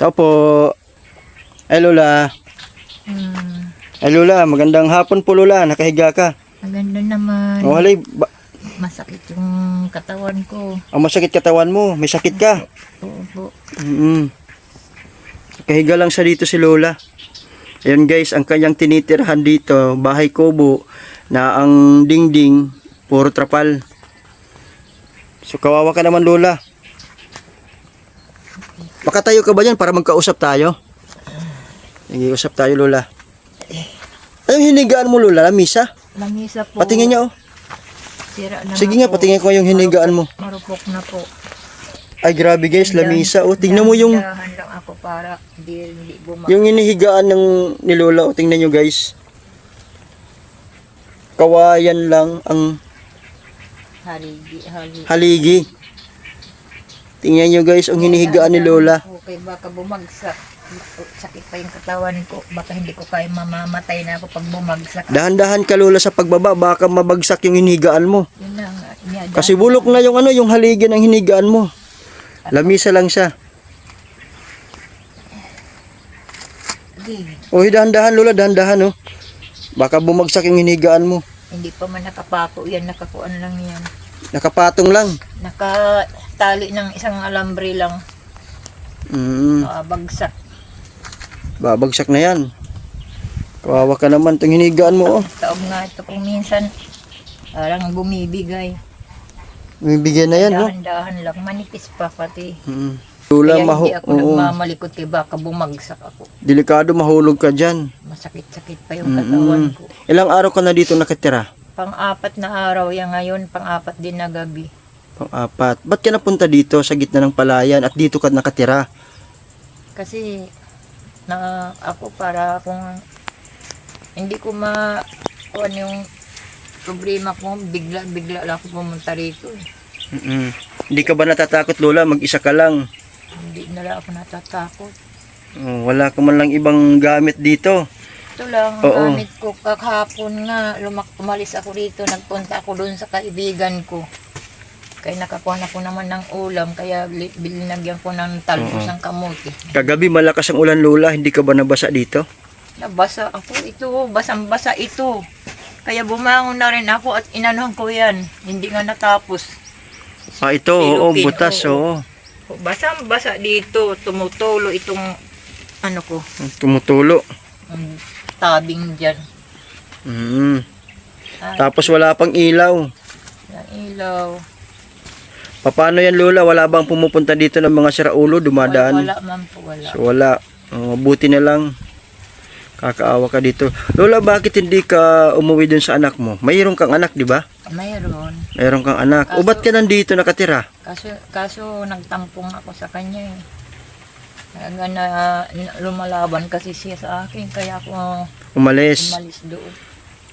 Tao po. Ay Lola. Ay Lola, magandang hapon po Lola. Nakahiga ka. Maganda naman. O halay, Masakit yung katawan ko. ang masakit katawan mo. May sakit ka. Oo po. Nakahiga lang sa dito si Lola. Ayun guys, ang kanyang tinitirhan dito, bahay kubo, na ang dingding, puro trapal. So kawawa ka naman Lola. Makatayo ka ba dyan para magkausap tayo? Nag-iusap tayo Lola. Anong hinigaan mo Lola? Lamisa? Lamisa po. Patingin niya oh. Sira na Sige nga, po. patingin ko yung hinigaan mo. Marupok na po. Ay grabe guys, lamisa oh. Tingnan mo yung Dahan lang ako para hindi bumag. yung hinihigaan ng ni Lola oh. Tingnan nyo guys. Kawayan lang ang Haligi. haligi. Tingnan nyo guys, ang hinihigaan ni Lola. Okay, baka bumagsak. Sakit pa yung katawan ko. Baka hindi ko kaya mamamatay na ako pag bumagsak. Dahan-dahan ka Lola sa pagbaba, baka mabagsak yung hinihigaan mo. Yun na nga. Niya, Kasi bulok na yung yung haligi ng hinihigaan mo. Lamisa lang siya. Oh, dahan-dahan Lola, dahan-dahan oh. Baka bumagsak yung hinihigaan mo. Hindi pa man nakapako yan. Nakakuan lang yan. Nakapatong lang. Nakatali ng isang alambre lang. Bagsak. Babagsak na yan. Kawawa ka naman itong hinihigaan mo oh. Taob nga ito kung minsan parang bumibigay. Bibigyan na yan no. Dahan-dahan lang. Manipis pa pati. Lola, Kaya hindi ako nagmamalikot kay baka bumagsak ako. delikado mahulog ka dyan. Masakit-sakit pa yung katawan ko. Ilang araw ka na dito nakatira? Pang-apat na araw yan ngayon. Pang-apat din na gabi. Pang-apat. Ba't ka napunta dito sa gitna ng palayan at dito ka nakatira? Kasi na ako para kung hindi ko kuan yung problema ko, bigla lang ako pumunta rito. Hindi ka ba natatakot Lola? Mag-isa ka lang. Hindi na lang ako natatakot. Oh, wala ka man lang ibang gamit dito. Ito lang ang gamit ko. Kahapon nga, umalis ako rito. Nagpunta ako doon sa kaibigan ko. Kaya nakakuha na ko naman ng ulam. Kaya binagyan ko ng talbos ng kamote. Kagabi malakas ang ulan Lola. Hindi ka ba nabasa dito? Nabasa ako ito. Basang-basa ito. Kaya bumangon na rin ako at inanuhan ko yan. Hindi nga natapos. Ito. Oo, Pilupin, butas. Oo. Basang-basa dito. Tumutulo itong ano ko. Tumutulo. Tabing dyan. Tapos wala pang ilaw. Yung ilaw. Paano yan Lola? Wala bang pumupunta dito ng mga siraulo? Dumadaan? Wala man po, wala. So wala. Buti na lang. Kakaawa ka dito. Lola, bakit hindi ka umuwi dun sa anak mo? Mayroon kang anak, di ba? Mayroon. Mayroon kang anak. O ba't ka nandito nakatira? Kaso nagtampong ako sa kanya eh. Lumalaban kasi siya sa akin. Kaya ako Umalis. umalis doon.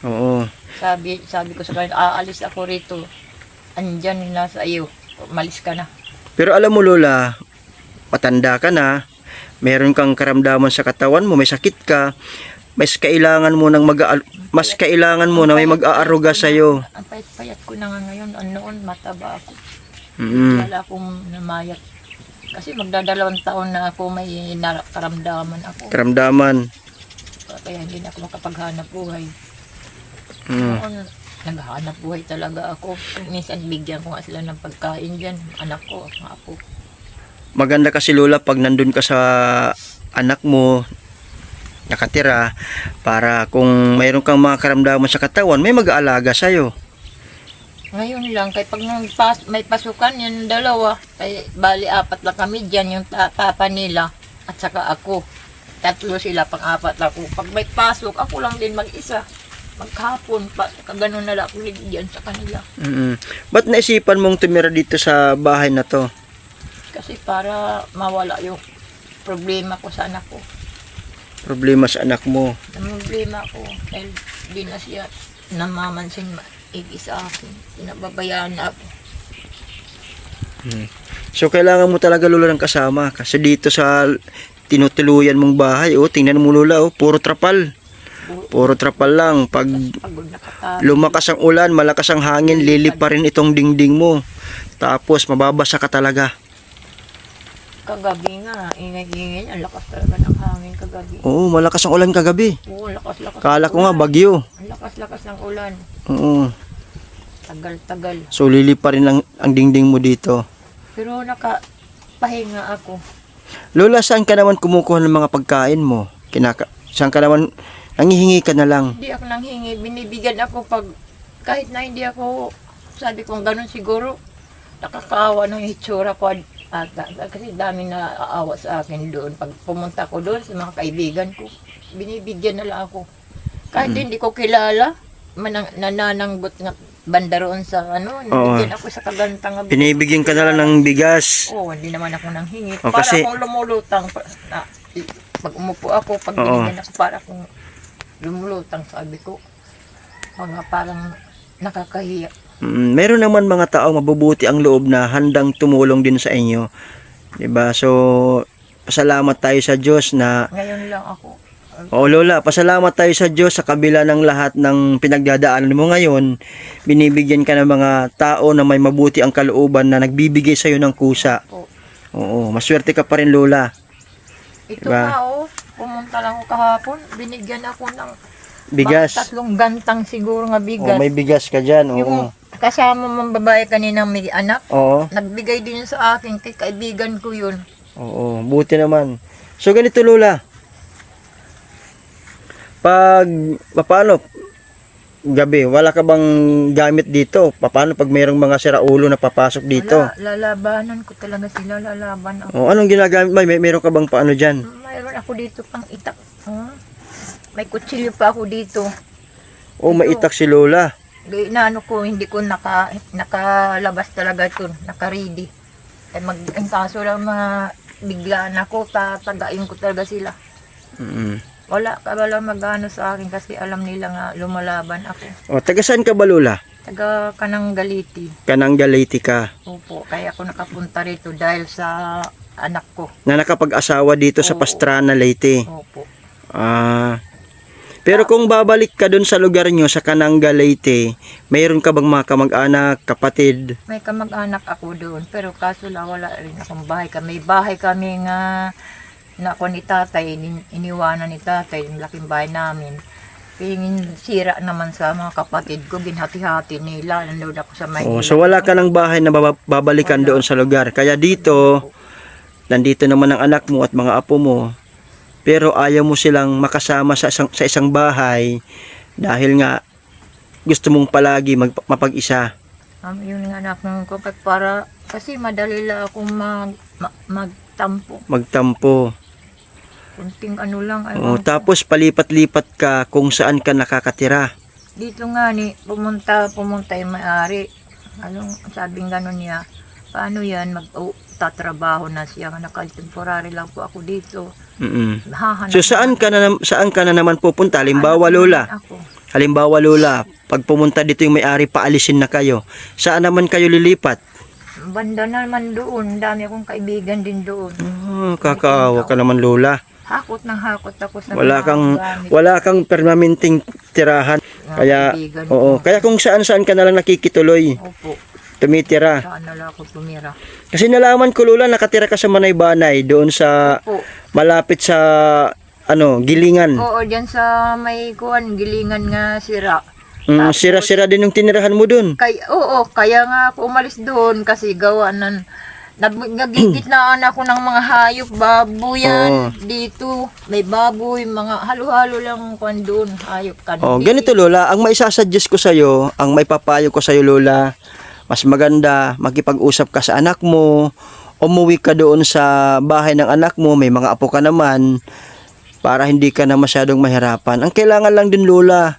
Oo. Sabi ko sa kanya, aalis ako rito. Andyan nasa iyo. Umalis ka na. Pero alam mo Lola, matanda ka na. Meron kang karamdaman sa katawan mo, may sakit ka. Mas kailangan mo na may mag-aaruga sa iyo. Ang payat-payat ko na nga ngayon. Noon mataba ako. Wala akong namayat. Kasi magdadalawang taon na ako may karamdaman ako. Karamdaman. Kaya hindi na ako makapaghanap buhay. Noon, naghahanap buhay talaga ako. Minsan bigyan ko nga sila ng pagkain dyan. Anak ko, mga apo. Maganda kasi Lola pag nandun ka sa anak mo nakatira para kung mayroon kang mga karamdaman sa katawan, may mag-aalaga sa'yo. Ngayon lang, kaya pag may pasukan, yung dalawa, kaya bali apat lang kami dyan, yung papa nila, at saka ako. Tatlo sila, pang-apat ako. Pag may pasok, ako lang din mag-isa. Maghapon, kagano'n na lang ako dyan sa kanila. Ba't naisipan mong tumira dito sa bahay na to? Kasi para mawala yung problema ko sa anak ko. Problema sa anak mo. Ang problema ko, dahil di na siya namamansin maigi sa akin. Pinababayaan na ako. So kailangan mo talaga Lola ng kasama. Kasi dito sa tinutuluyan mong bahay, tingnan mo Lola, puro trapal. Puro trapal lang. Pag lumakas ang ulan, malakas ang hangin, lilipa rin itong dingding mo. Tapos mababasa ka talaga. Kagabi nga, nga, ingay-ingay. Ang lakas talaga ng hangin kagabi. Oo, malakas ang ulan kagabi. Oo, lakas-lakas. Kala ng ko nga ulan. bagyo. Ang lakas-lakas ng ulan. Oo. Tagal-tagal. So lilip pa rin ang dingding mo dito. Pero nakapahinga ako. Lola, saan ka naman kumukuha ng mga pagkain mo? Saan ka naman, nangihingi ka na lang? Hindi ako nang hingi. Binibigyan ako pag, kahit na hindi ako, sabi kong ganun siguro, nakakaawa ng hitsura ko. Kasi dami na aawa sa akin doon. Pag pumunta ko doon sa mga kaibigan ko, binibigyan na lang ako. Kahit hindi ko kilala, nanananggot nga banda roon sa nabigyan ako sa kagantang nga. Binibigyan ka na lang ng bigas. Oo, hindi naman ako nang hingi. O, Para kasi- akong lumulutang. Pag umupo ako, pag binigyan ako, para akong lumulutang, sabi ko. Mga parang nakakahiya. Meron naman mga tao mabubuti ang loob na handang tumulong din sa inyo. 'Di ba? So, pasalamat tayo sa Diyos na Ngayon lang ako. Lola, pasalamat tayo sa Diyos sa kabila ng lahat ng pinagdadaanan mo ngayon. Binibigyan ka ng mga tao na may mabuti ang kalooban na nagbibigay sa iyo ng kusa. Po. Oo, maswerte ka pa rin, Lola. Ito Diba? nga pumunta lang ako kahapon, binigyan ako ng Bigas. mga 3 gantang siguro nga bigas. May bigas ka diyan. Oo. Yung kasama mong babae kanina may anak, Oo. nagbigay din sa akin, kay kaibigan ko yun. Oo, buti naman. So ganito, Lola. Paano gabi, wala ka bang gamit dito? Paano pag mayroong mga siraulo na papasok dito? Wala, lalabanan ko talaga sila, lalaban ako. O, anong ginagamit? Mayroon ka bang paano dyan? Mayroon ako dito pang itak. May kutsilyo pa ako dito. O, maitak si Lola. Inaano ko, hindi ko nakalabas talaga ito, naka-ready. Ang kaso lang biglaan ako, tatagain ko talaga sila. Wala mag-ano sa akin kasi alam nila nga lumalaban ako. O, taga saan ka ba, Lola? Taga Kananggaliti. Kananggaliti ka. Opo, kaya ako nakapunta rito dahil sa anak ko. Na nakapag-asawa dito sa Oo. Pastrana, Leyte. Opo. Pero kung babalik ka dun sa lugar nyo, sa Kananggalite, mayroon ka bang mga kamag-anak, kapatid? May kamag-anak ako doon, pero kaso lang wala rin akong bahay. May bahay kami nga na ako ni tatay, iniwanan ni tatay, yung laking bahay namin. Pingin sira naman sa mga kapatid ko, ginhati-hati nila, nanood ako sa Maynila. So wala ka ng bahay na babalikan Wala. doon sa lugar. Kaya dito, nandito naman ang anak mo at mga apo mo. Pero ayaw mo silang makasama sa isang bahay dahil nga gusto mong palagi mapag-isa. Yun nga anak ko, para, kasi madali lang akong magtampo. Magtampo. Kunting ano lang. Tapos palipat-lipat ka kung saan ka nakakatira. Dito nga pumunta yung may-ari. Sabing gano'n niya, paano yan, tatrabaho na siya, naka-temporary lang po ako dito. So saan ka na naman pupunta? Halimbawa, Lola. Pag pumunta dito yung may-ari, paalisin na kayo. Saan naman kayo lilipat? Banda naman doon, dami akong kaibigan din doon. Kakaawa ka naman, Lola. Hakot ako sa Wala kang permanenteng tirahan. Kaya kaibigan kaya kung saan-saan ka na lang nakikituloy, Opo, tumitira. saan na lang ako tumira. Kasi nalaman ko, Lola, nakatira ka sa Manay-Banay, doon sa Opo. malapit sa Gilingan. Oo, dyan sa may gilingan nga sira. Sira-sira din yung tinirahan mo doon. Kaya nga ako umalis doon kasi gawa ng nagigitnaan ako ng mga hayop, baboyan, dito, may baboy, mga halo-halo lang kung doon, hayop kanina. Ganito, Lola, ang maisasuggest ko sa'yo, ang maipapayo ko sa'yo, Lola, mas maganda makipag-usap ka sa anak mo, umuwi ka doon sa bahay ng anak mo, may mga apo ka naman, para hindi ka na masyadong mahirapan. Ang kailangan lang din, Lola,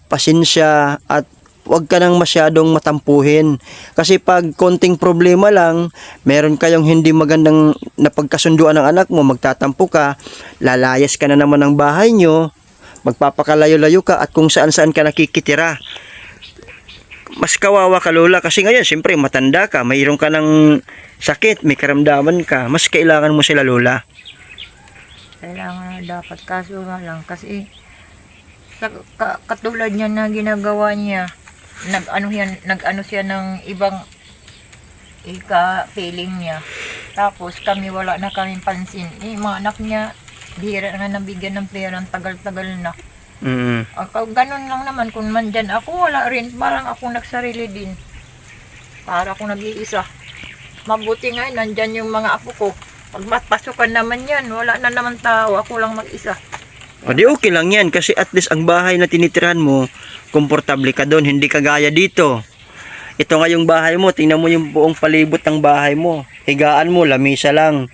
pasensya at huwag ka nang masyadong matampuhin. Kasi pag konting problema lang, meron kayong hindi magandang napagkasunduan ng anak mo, magtatampo ka, lalayas ka na naman ng bahay nyo, magpapakalayo-layo ka at kung saan-saan ka nakikitira. Mas kawawa ka, Lola, kasi ngayon, siyempre, matanda ka, mayroon ka ng sakit, may karamdaman ka, mas kailangan mo sila, Lola. Kailangan dapat, kaso nga lang, kasi katulad niya na ginagawa niya, nag-ano siya ng ibang feeling niya. Tapos kami wala na kaming pansin. Mga anak niya, bihira na nga nabigyan ng pera, ang tagal-tagal na. Ganun lang naman, kung mandyan ako, wala rin. Parang ako nagsarili din. Para ako nag-iisa. Mabuti nga, nandyan yung mga apo ko. Pag pasukan naman yan, wala na naman tao, ako lang mag-isa. O di okay lang yan kasi at least ang bahay na tinitirahan mo, komportable ka doon, hindi kagaya dito. Ito nga yung bahay mo, tingnan mo yung buong palibot ng bahay mo. Higaan mo, lamisa lang.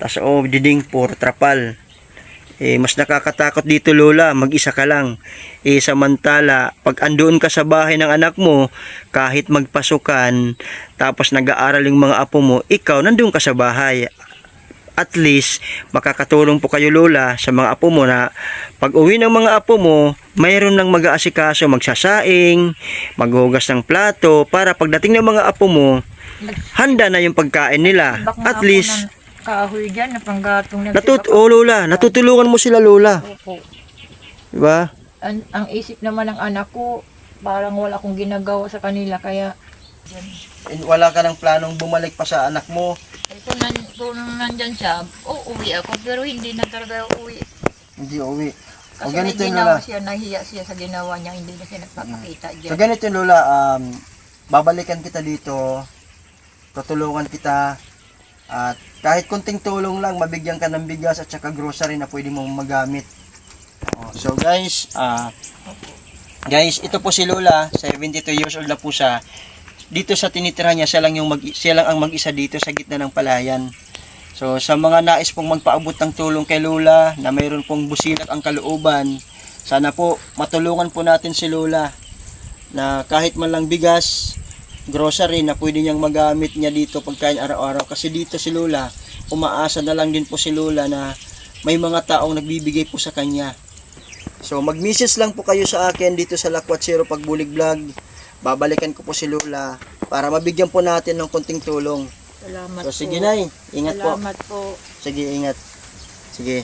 Tapos diding, puro trapal. Mas nakakatakot dito lola, mag-isa ka lang. Samantala, pag andoon ka sa bahay ng anak mo, kahit magpasukan, tapos nag-aaral yung mga apo mo, ikaw nandoon ka sa bahay. At least, makakatulong po kayo lola sa mga apo mo na pag uwi ng mga apo mo, mayroon nang mag-aasikaso, magsasaing, maghugas ng plato, para pagdating ng mga apo mo, handa na yung pagkain nila. At least, kahoy dyan, na panggatong lola, natutulungan mo sila lola. Opo. Diba? Ang isip naman ng anak ko, parang wala akong ginagawa sa kanila, kaya Wala ka ng planong bumalik pa sa anak mo. kung nandyan siya, uuwi ako, pero hindi na talaga uuwi. Hindi uwi. Kasi may ganito yung ginawa lola. siya, nahiya siya sa ginawa niya, hindi na siya nagpapakita dyan. So ganito yung lola, babalikan kita dito, tutulungan kita, at kahit kunting tulong lang, mabigyan ka ng bigas at saka grocery na pwede mong magamit. So guys, ito po si Lola, 72 years old na po siya. Dito sa tinitira niya, siya lang ang mag-isa dito sa gitna ng palayan. So sa mga nais pong magpaabot ng tulong kay Lola, na mayroon pong busilak ang kalooban, sana po matulungan po natin si Lola na kahit man lang bigas, grocery na pwede niyang magamit niya dito pagkain araw-araw. Kasi dito si Lola, umaasa na lang din po si Lola na may mga taong nagbibigay po sa kanya. So mag-message lang po kayo sa akin dito sa Lakwat Zero Pagbulig Vlog. Babalikan ko po si Lola para mabigyan po natin ng konting tulong. Salamat So po. sige nay, ingat po. Salamat po. Sige, ingat. Sige.